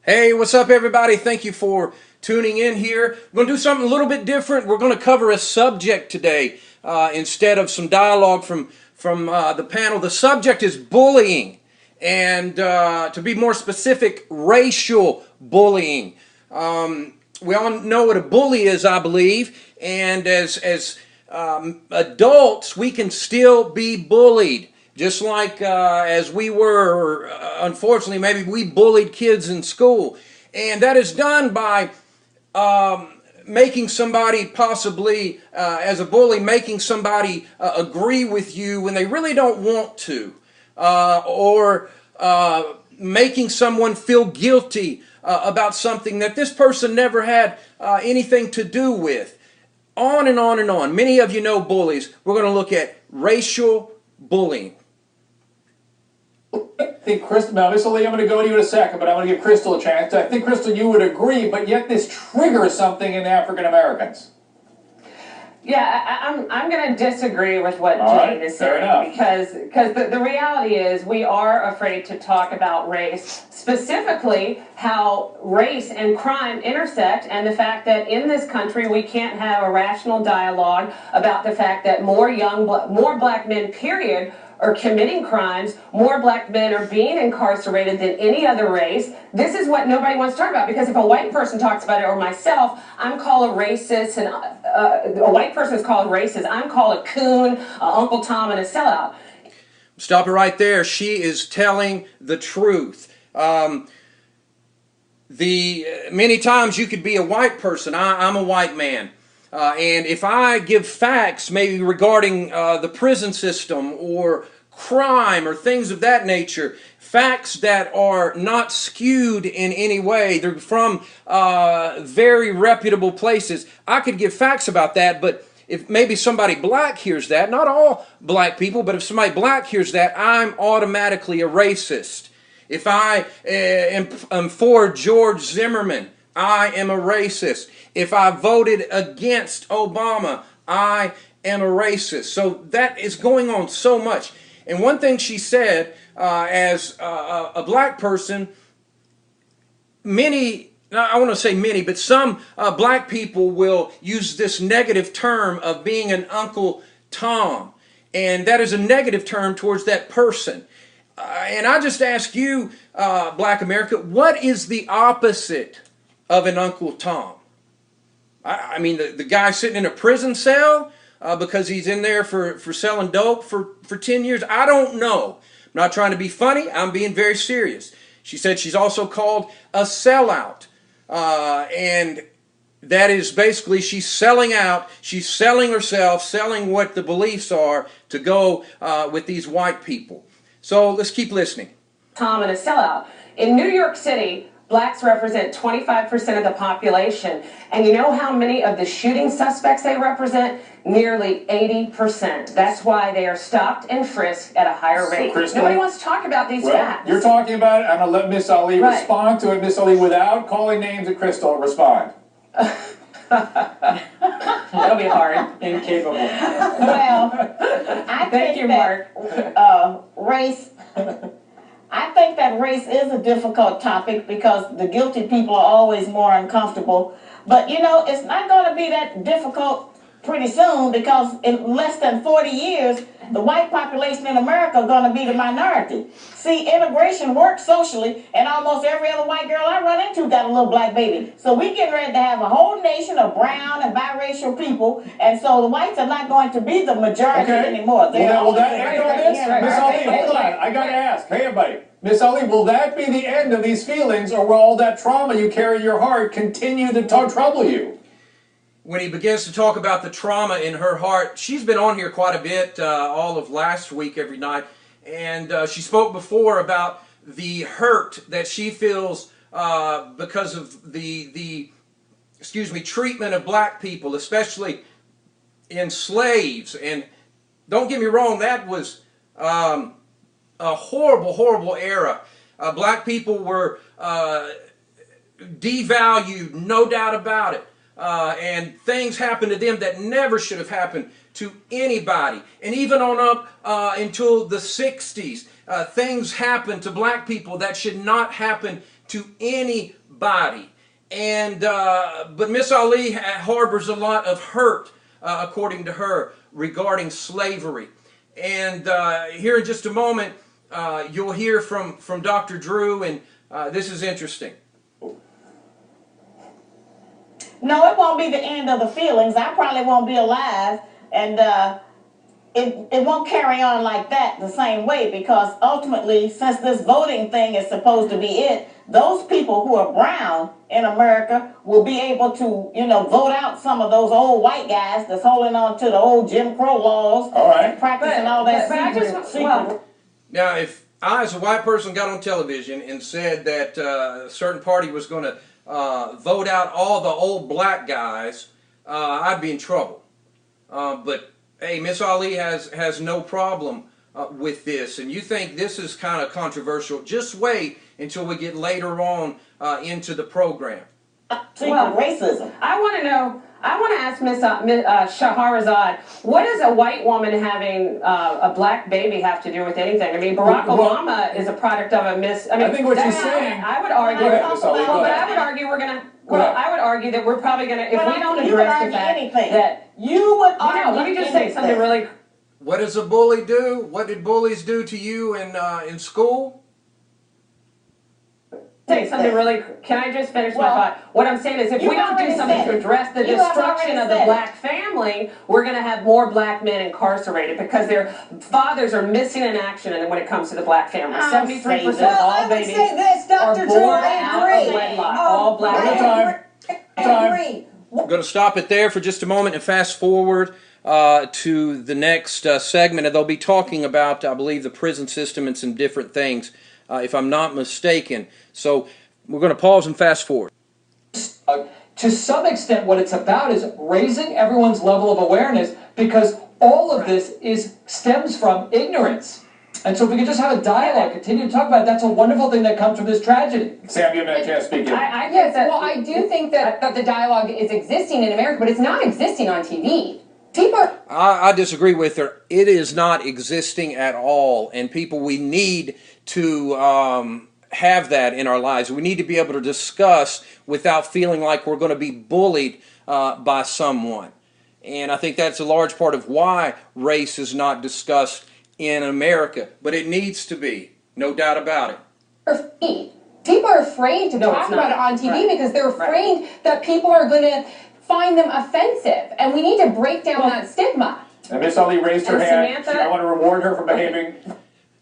Hey, what's up, everybody? Thank you for tuning in here. We're going to do something a little bit different. We're going to cover a subject today instead of some dialogue from the panel. The subject is bullying, and to be more specific, racial bullying. We all know what a bully is, I believe, and as adults, we can still be bullied. Just like as we were, unfortunately, maybe we bullied kids in school. And that is done by making somebody possibly, as a bully, making somebody agree with you when they really don't want to. Or making someone feel guilty about something that this person never had anything to do with. On and on and on. Many of you know bullies. We're going to look at racial bullying. I think Crystal, now Miss Lee, I'm going to go to you in a second, but I'm going to give Crystal a chance. I think, Crystal, you would agree, but yet this triggers something in African Americans. Yeah, I'm going to disagree with what Jane is saying because the reality is we are afraid to talk about race, specifically how race and crime intersect, and the fact that in this country we can't have a rational dialogue about the fact that more black men, period, are committing crimes, more black men are being incarcerated than any other race. This is what nobody wants to talk about, because if a white person talks about it, or myself, I'm called a racist, and a white person is called racist, I'm called a coon, Uncle Tom, and a sellout. Stop it right there. She is telling the truth. Many times you could be a white person. I'm a white man. And if I give facts maybe regarding the prison system or crime or things of that nature, facts that are not skewed in any way, they're from very reputable places, I could give facts about that. But if maybe somebody black hears that, not all black people, but if somebody black hears that, I'm automatically a racist. If I am for George Zimmerman, I am a racist. If I voted against Obama, I am a racist. So that is going on so much. And one thing she said, as a black person, I want to say many, but some black people will use this negative term of being an Uncle Tom. And that is a negative term towards that person. And I just ask you, Black America, what is the opposite of an Uncle Tom? I mean, the guy sitting in a prison cell because he's in there for selling dope for 10 years? I don't know. I'm not trying to be funny. I'm being very serious. She said she's also called a sellout. And that is basically she's selling out. She's selling herself, selling what the beliefs are to go with these white people. So let's keep listening. Tom and a sellout. In New York City, blacks represent 25% of the population. And you know how many of the shooting suspects they represent? Nearly 80%. That's why they are stopped and frisked at a higher rate. Nobody wants to talk about these facts. You're talking about it. I'm going to let Miss Ali respond to it. Miss Ali, without calling names at Crystal, respond. That'll be hard. Incapable. Well, I Thank you, Mark. Race. I think that race is a difficult topic because the guilty people are always more uncomfortable. But you know, it's not going to be that difficult pretty soon, because in less than 40 years, the white population in America is going to be the minority. See, integration works socially, and almost every other white girl I run into got a little black baby. So we getting ready to have a whole nation of brown and biracial people, and so the whites are not going to be the majority anymore. Miss Ali, hold on. I got to ask. Hey, everybody. Miss Ali, will that be the end of these feelings, or will all that trauma you carry in your heart continue to trouble you? When he begins to talk about the trauma in her heart, she's been on here quite a bit all of last week, every night, and she spoke before about the hurt that she feels because of the treatment of black people, especially in slaves. And don't get me wrong, that was a horrible, horrible era. Black people were devalued, no doubt about it. And things happened to them that never should have happened to anybody. And even on up until the 60s, things happened to black people that should not happen to anybody. And but Miss Ali harbors a lot of hurt, according to her, regarding slavery. And here in just a moment, you'll hear from Dr. Drew, and this is interesting. No, it won't be the end of the feelings. I probably won't be alive, and it won't carry on like that the same way, because ultimately, since this voting thing is supposed to be it, those people who are brown in America will be able to, vote out some of those old white guys that's holding on to the old Jim Crow laws and practicing all that secret. Now, if I, as a white person, got on television and said that a certain party was going to vote out all the old black guys, I'd be in trouble. But hey, Miss Ali has no problem with this, and you think this is kind of controversial. Just wait until we get later on into the program. Well, racism. I want to ask Miss Shahrazad, what does a white woman having a black baby have to do with anything? I mean, Barack Obama is a product of a I think what she's saying. I would argue. Go ahead, Miss Ali, go ahead. I would argue we're gonna. Well, I would argue that we're probably gonna, if we don't address the fact that you would argue. Let me just say something really. What does a bully do? What did bullies do to you in school? Say something really. Can I just finish my thought? What I'm saying is, if we don't do something to address the destruction of the black family, we're going to have more black men incarcerated because their fathers are missing in action. And when it comes to the black family, 73% of all babies are born out of wedlock. All black men. I'm going to stop it there for just a moment and fast forward to the next segment, and they'll be talking about, I believe, the prison system and some different things, if I'm not mistaken. So we're going to pause and fast forward. To some extent, what it's about is raising everyone's level of awareness, because all of this stems from ignorance. And so if we could just have a dialogue, continue to talk about it, that's a wonderful thing that comes from this tragedy. Sam, you have a chance to speak in. I do think that the dialogue is existing in America, but it's not existing on TV. I disagree with her. It is not existing at all. And people, we need to have that in our lives. We need to be able to discuss without feeling like we're going to be bullied by someone. And I think that's a large part of why race is not discussed in America. But it needs to be, no doubt about it. People are afraid to talk about it on TV because they're afraid that people are going to find them offensive. And we need to break down that stigma. And Miss Ali raised her hand. I want to reward her for behaving.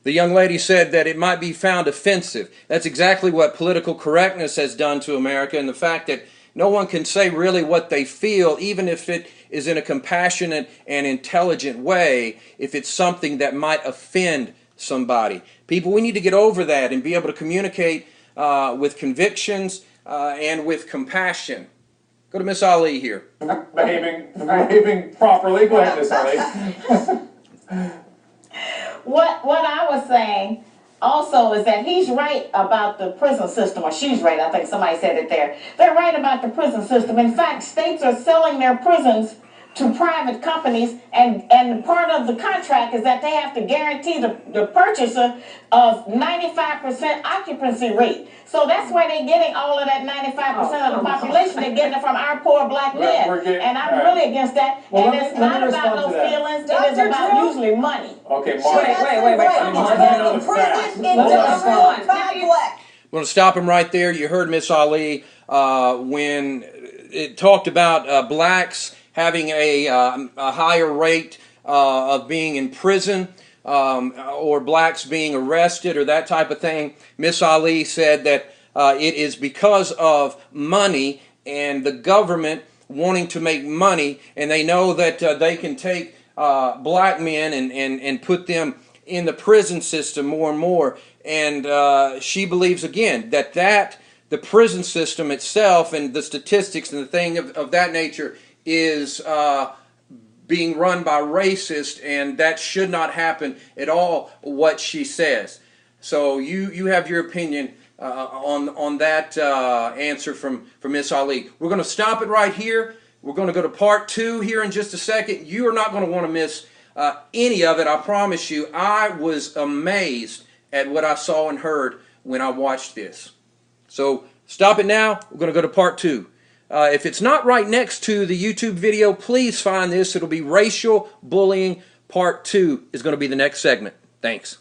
The young lady said that it might be found offensive. That's exactly what political correctness has done to America, and the fact that no one can say really what they feel, even if it is in a compassionate and intelligent way, if it's something that might offend somebody. People, we need to get over that and be able to communicate with convictions and with compassion. Go to Miss Ali here. Behaving properly. Go ahead, Miss Ali. What I was saying also is that he's right about the prison system, or she's right, I think somebody said it there. They're right about the prison system. In fact, states are selling their prisons to private companies, and part of the contract is that they have to guarantee the purchaser of 95% occupancy rate. So that's why they're getting all of that 95% of the population. They're getting it from our poor black men. And I'm really against that. Well, and it's not about no feelings. It is about usually money. Okay, Mark. We're going to stop him right there. You heard Miss Ali when it talked about blacks having a higher rate of being in prison, or blacks being arrested, or that type of thing. Miss Ali said that it is because of money and the government wanting to make money, and they know that they can take black men and put them in the prison system more and more. And she believes, again, that the prison system itself and the statistics and the thing of that nature is being run by racists, and that should not happen at all, what she says. So you have your opinion on that answer from Miss Ali. We're going to stop it right here. We're going to go to part 2 here in just a second. You are not going to want to miss any of it, I promise you. I was amazed at what I saw and heard when I watched this. So stop it now. We're going to go to part 2. If it's not right next to the YouTube video, please find this. It'll be racial bullying. Part 2 is going to be the next segment. Thanks.